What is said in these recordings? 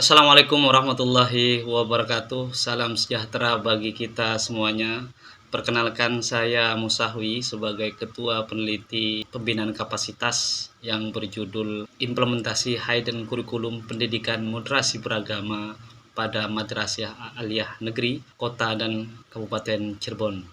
Assalamualaikum warahmatullahi wabarakatuh. Salam sejahtera bagi kita semuanya. Perkenalkan, saya Musahwi sebagai Ketua Peneliti Pembinaan Kapasitas yang berjudul Implementasi Hidden Kurikulum Pendidikan Moderasi Beragama pada Madrasah Aliyah Negeri Kota dan Kabupaten Cirebon.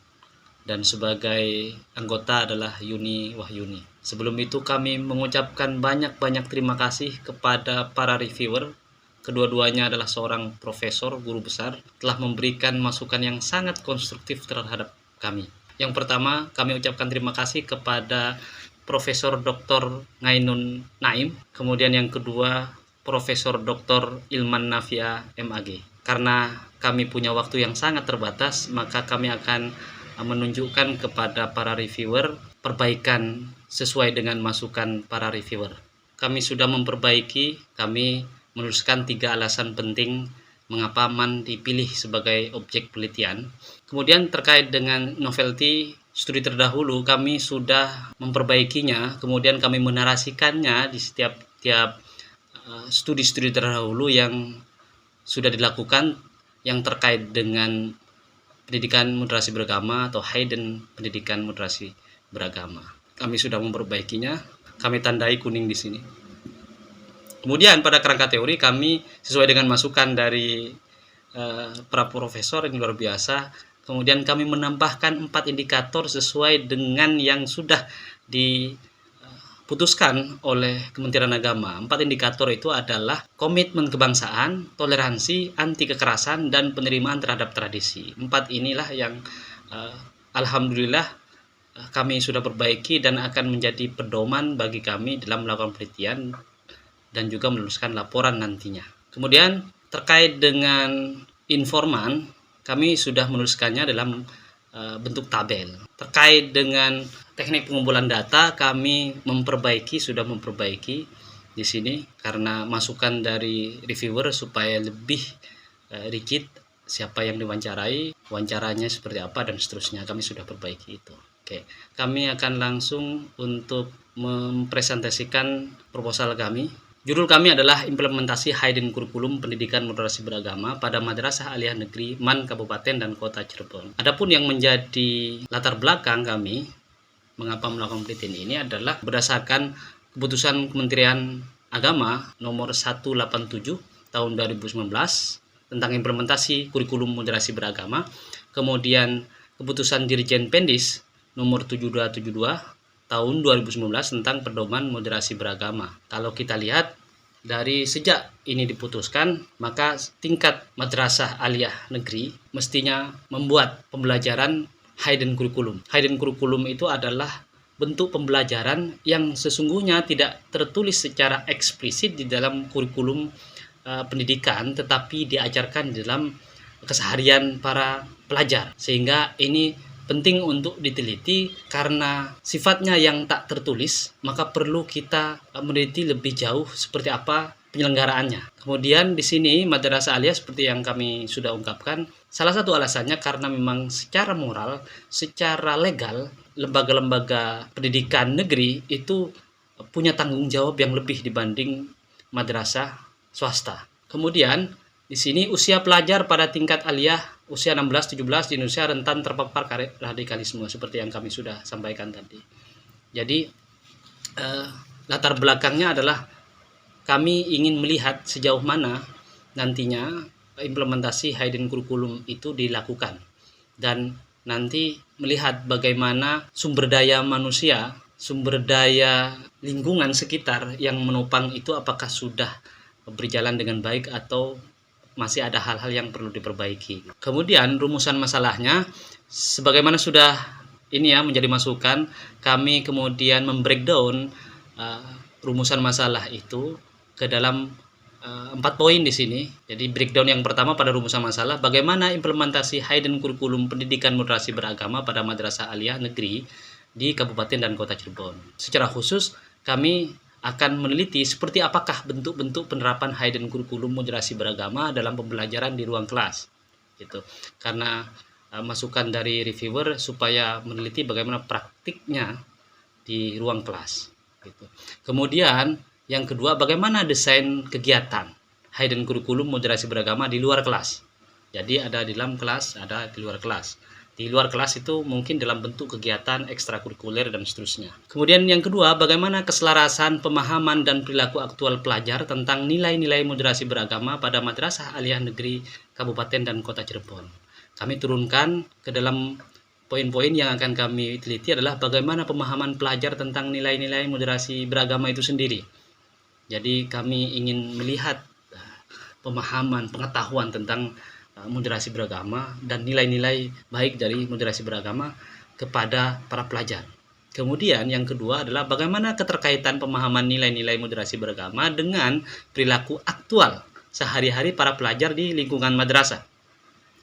Dan sebagai anggota adalah Yuni Wahyuni. Sebelum itu kami mengucapkan banyak-banyak terima kasih kepada para reviewer. Kedua-duanya adalah seorang profesor, guru besar, telah memberikan masukan yang sangat konstruktif terhadap kami. Yang pertama, kami ucapkan terima kasih kepada Profesor Dr. Ngainun Naim. Kemudian yang kedua, Profesor Dr. Ilman Nafia MAG. Karena kami punya waktu yang sangat terbatas, maka kami akan menunjukkan kepada para reviewer perbaikan sesuai dengan masukan para reviewer. Kami sudah memperbaiki, kami menuliskan 3 alasan penting mengapa MAN dipilih sebagai objek penelitian. Kemudian terkait dengan novelty studi terdahulu, kami sudah memperbaikinya, kemudian kami menarasikannya di setiap studi-studi terdahulu yang sudah dilakukan yang terkait dengan pendidikan moderasi beragama atau hidden pendidikan moderasi beragama. Kami sudah memperbaikinya, kami tandai kuning di sini. Kemudian pada kerangka teori kami sesuai dengan masukan dari para profesor yang luar biasa. Kemudian kami menambahkan 4 indikator sesuai dengan yang sudah diputuskan oleh Kementerian Agama. 4 indikator itu adalah komitmen kebangsaan, toleransi, anti kekerasan, dan penerimaan terhadap tradisi. 4 inilah yang alhamdulillah kami sudah perbaiki dan akan menjadi pedoman bagi kami dalam melakukan penelitian dan juga menuliskan laporan nantinya. Kemudian terkait dengan informan, kami sudah menuliskannya dalam bentuk tabel. Terkait dengan teknik pengumpulan data, kami sudah memperbaiki di sini karena masukan dari reviewer supaya lebih rigid siapa yang diwawancarai, wawancaranya seperti apa dan seterusnya. Kami sudah perbaiki itu. Oke, kami akan langsung untuk mempresentasikan proposal kami. Judul kami adalah Implementasi Hidden Kurikulum Pendidikan Moderasi Beragama pada Madrasah Aliyah Negeri MAN Kabupaten dan Kota Cirebon. Adapun yang menjadi latar belakang kami mengapa melakukan penelitian ini adalah berdasarkan keputusan Kementerian Agama nomor 187 tahun 2019 tentang implementasi kurikulum moderasi beragama, kemudian keputusan Dirjen Pendis nomor 7272 tahun 2019 tentang pedoman moderasi beragama. Kalau kita lihat dari sejak ini diputuskan, maka tingkat madrasah aliyah negeri mestinya membuat pembelajaran hidden kurikulum. Hidden kurikulum itu adalah bentuk pembelajaran yang sesungguhnya tidak tertulis secara eksplisit di dalam kurikulum pendidikan, tetapi diajarkan di dalam keseharian para pelajar. Sehingga ini penting untuk diteliti karena sifatnya yang tak tertulis, maka perlu kita meneliti lebih jauh seperti apa penyelenggaraannya. Kemudian di sini Madrasah Aliyah seperti yang kami sudah ungkapkan, salah satu alasannya karena memang secara moral, secara legal, lembaga-lembaga pendidikan negeri itu punya tanggung jawab yang lebih dibanding madrasah swasta. Kemudian di sini usia pelajar pada tingkat aliyah usia 16-17 di Indonesia rentan terpapar radikalisme seperti yang kami sudah sampaikan tadi. Jadi latar belakangnya adalah kami ingin melihat sejauh mana nantinya implementasi hidden kurikulum itu dilakukan dan nanti melihat bagaimana sumber daya manusia, sumber daya lingkungan sekitar yang menopang itu apakah sudah berjalan dengan baik atau masih ada hal-hal yang perlu diperbaiki. Kemudian rumusan masalahnya sebagaimana sudah ini ya menjadi masukan, kami kemudian membreakdown rumusan masalah itu ke dalam 4 poin di sini. Jadi breakdown yang pertama pada rumusan masalah, bagaimana implementasi hidden kurikulum pendidikan moderasi beragama pada Madrasah Aliyah Negeri di Kabupaten dan Kota Cirebon. Secara khusus kami akan meneliti seperti apakah bentuk-bentuk penerapan hidden kurikulum moderasi beragama dalam pembelajaran di ruang kelas. Gitu. Karena masukan dari reviewer supaya meneliti bagaimana praktiknya di ruang kelas. Gitu. Kemudian yang kedua, bagaimana desain kegiatan hidden kurikulum moderasi beragama di luar kelas. Jadi ada di dalam kelas, ada di luar kelas. Di luar kelas itu mungkin dalam bentuk kegiatan ekstrakurikuler dan seterusnya. Kemudian yang kedua, bagaimana keselarasan pemahaman dan perilaku aktual pelajar tentang nilai-nilai moderasi beragama pada Madrasah Aliyah Negeri Kabupaten dan Kota Cirebon. Kami turunkan ke dalam poin-poin yang akan kami teliti adalah bagaimana pemahaman pelajar tentang nilai-nilai moderasi beragama itu sendiri. Jadi kami ingin melihat pemahaman, pengetahuan tentang moderasi beragama dan nilai-nilai baik dari moderasi beragama kepada para pelajar. Kemudian yang kedua adalah bagaimana keterkaitan pemahaman nilai-nilai moderasi beragama dengan perilaku aktual sehari-hari para pelajar di lingkungan madrasah.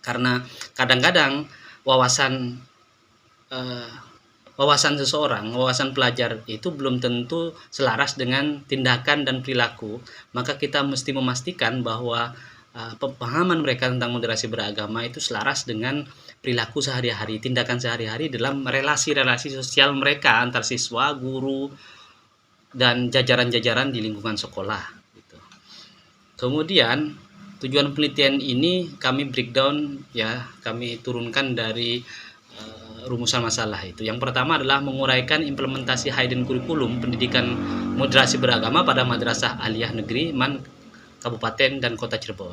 Karena kadang-kadang wawasan seseorang, wawasan pelajar itu belum tentu selaras dengan tindakan dan perilaku, maka kita mesti memastikan bahwa pemahaman mereka tentang moderasi beragama itu selaras dengan perilaku sehari-hari, tindakan sehari-hari dalam relasi-relasi sosial mereka antar siswa, guru, dan jajaran-jajaran di lingkungan sekolah. Gitu. Kemudian tujuan penelitian ini kami breakdown, ya, kami turunkan dari rumusan masalah itu. Yang pertama adalah menguraikan implementasi hidden kurikulum pendidikan moderasi beragama pada Madrasah Aliyah Negeri Man Kabupaten dan Kota Cirebon.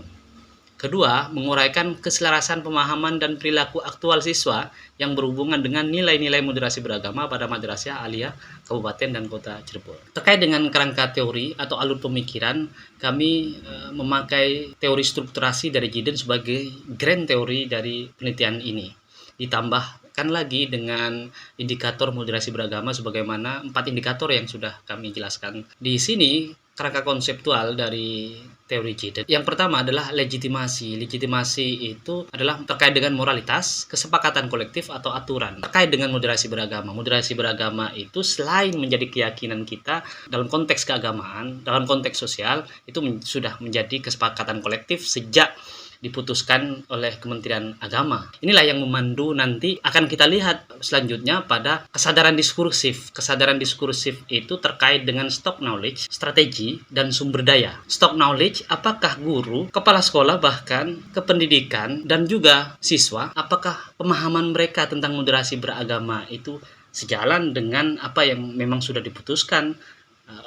Kedua, menguraikan keselarasan pemahaman dan perilaku aktual siswa yang berhubungan dengan nilai-nilai moderasi beragama pada Madrasah Aliyah Kabupaten dan Kota Cirebon. Terkait dengan kerangka teori atau alur pemikiran, kami memakai teori strukturasi dari Gideon sebagai grand teori dari penelitian ini. Ditambahkan lagi dengan indikator moderasi beragama sebagaimana 4 indikator yang sudah kami jelaskan di sini. Kerangka konseptual dari teori Gideon. Yang pertama adalah legitimasi. Legitimasi itu adalah terkait dengan moralitas, kesepakatan kolektif atau aturan. Terkait dengan moderasi beragama. Moderasi beragama itu selain menjadi keyakinan kita dalam konteks keagamaan, dalam konteks sosial, itu sudah menjadi kesepakatan kolektif sejak diputuskan oleh Kementerian Agama. Inilah yang memandu nanti akan kita lihat selanjutnya pada kesadaran diskursif. Kesadaran diskursif itu terkait dengan stock knowledge, strategi, dan sumber daya. Stock knowledge, apakah guru, kepala sekolah, bahkan kependidikan, dan juga siswa, apakah pemahaman mereka tentang moderasi beragama itu sejalan dengan apa yang memang sudah diputuskan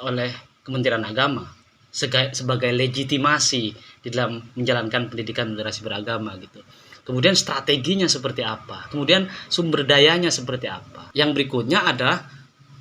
oleh Kementerian Agama sebagai legitimasi di dalam menjalankan pendidikan moderasi beragama gitu. Kemudian strateginya seperti apa? Kemudian sumber dayanya seperti apa? Yang berikutnya adalah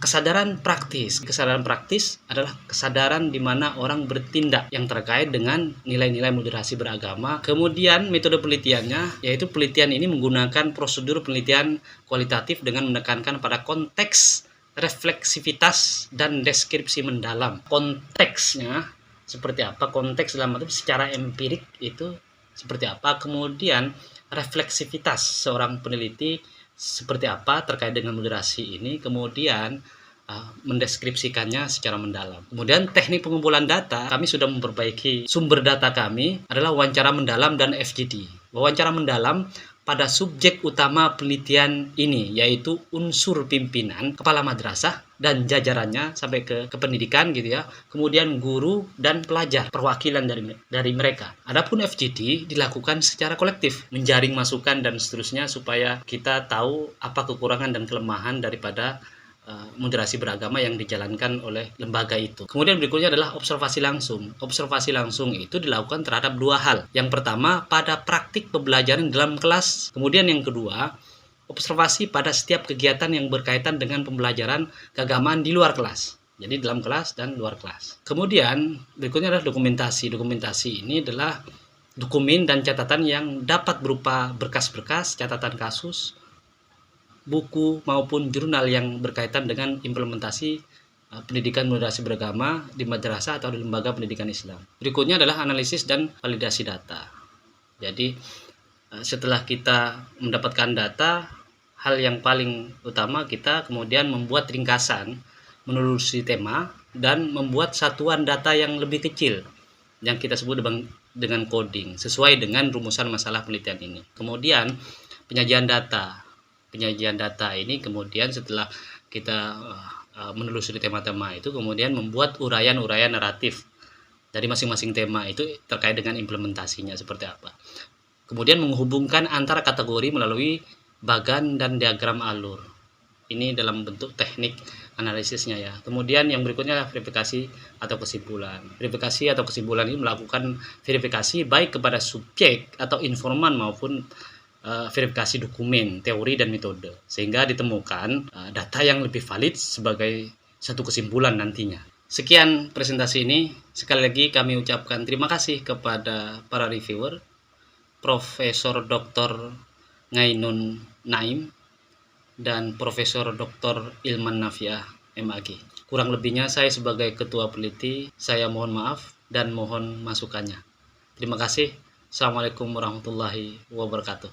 kesadaran praktis. Kesadaran praktis adalah kesadaran di mana orang bertindak yang terkait dengan nilai-nilai moderasi beragama. Kemudian metode penelitiannya, yaitu penelitian ini menggunakan prosedur penelitian kualitatif dengan menekankan pada konteks, refleksivitas, dan deskripsi mendalam. Konteksnya seperti apa, konteks dalam arti secara empirik itu seperti apa, kemudian refleksivitas seorang peneliti seperti apa terkait dengan moderasi ini, kemudian mendeskripsikannya secara mendalam. Kemudian teknik pengumpulan data, kami sudah memperbaiki sumber data kami adalah wawancara mendalam dan FGD. Wawancara mendalam pada subjek utama penelitian ini, yaitu unsur pimpinan, kepala madrasah, dan jajarannya sampai ke pendidikan gitu ya. Kemudian guru dan pelajar, perwakilan dari mereka. Adapun FGD dilakukan secara kolektif, menjaring masukan dan seterusnya supaya kita tahu apa kekurangan dan kelemahan daripada moderasi beragama yang dijalankan oleh lembaga itu. Kemudian berikutnya adalah observasi langsung. Observasi langsung itu dilakukan terhadap dua hal. Yang pertama pada praktik pembelajaran dalam kelas. Kemudian yang kedua, observasi pada setiap kegiatan yang berkaitan dengan pembelajaran keagamaan di luar kelas. Jadi dalam kelas dan luar kelas. Kemudian berikutnya adalah dokumentasi. Dokumentasi ini adalah dokumen dan catatan yang dapat berupa berkas-berkas, catatan kasus, buku maupun jurnal yang berkaitan dengan implementasi pendidikan moderasi beragama di madrasah atau di lembaga pendidikan Islam. Berikutnya adalah analisis dan validasi data. Jadi setelah kita mendapatkan data, hal yang paling utama kita kemudian membuat ringkasan, menelusuri tema, dan membuat satuan data yang lebih kecil yang kita sebut dengan coding sesuai dengan rumusan masalah penelitian ini. Kemudian penyajian data. Penyajian data ini kemudian setelah kita menelusuri tema-tema itu kemudian membuat uraian-uraian naratif dari masing-masing tema itu terkait dengan implementasinya seperti apa. Kemudian menghubungkan antara kategori melalui bagan dan diagram alur. Ini dalam bentuk teknik analisisnya ya. Kemudian yang berikutnya adalah verifikasi atau kesimpulan. Verifikasi atau kesimpulan ini melakukan verifikasi baik kepada subjek atau informan maupun verifikasi dokumen, teori dan metode, sehingga ditemukan data yang lebih valid sebagai satu kesimpulan nantinya. Sekian presentasi ini. Sekali lagi kami ucapkan terima kasih kepada para reviewer, Profesor Dr. Ngainun Naim dan Profesor Dr. Ilman Nafiah MAG. Kurang lebihnya saya sebagai ketua peneliti, saya mohon maaf dan mohon masukannya. Terima kasih. Assalamualaikum warahmatullahi wabarakatuh.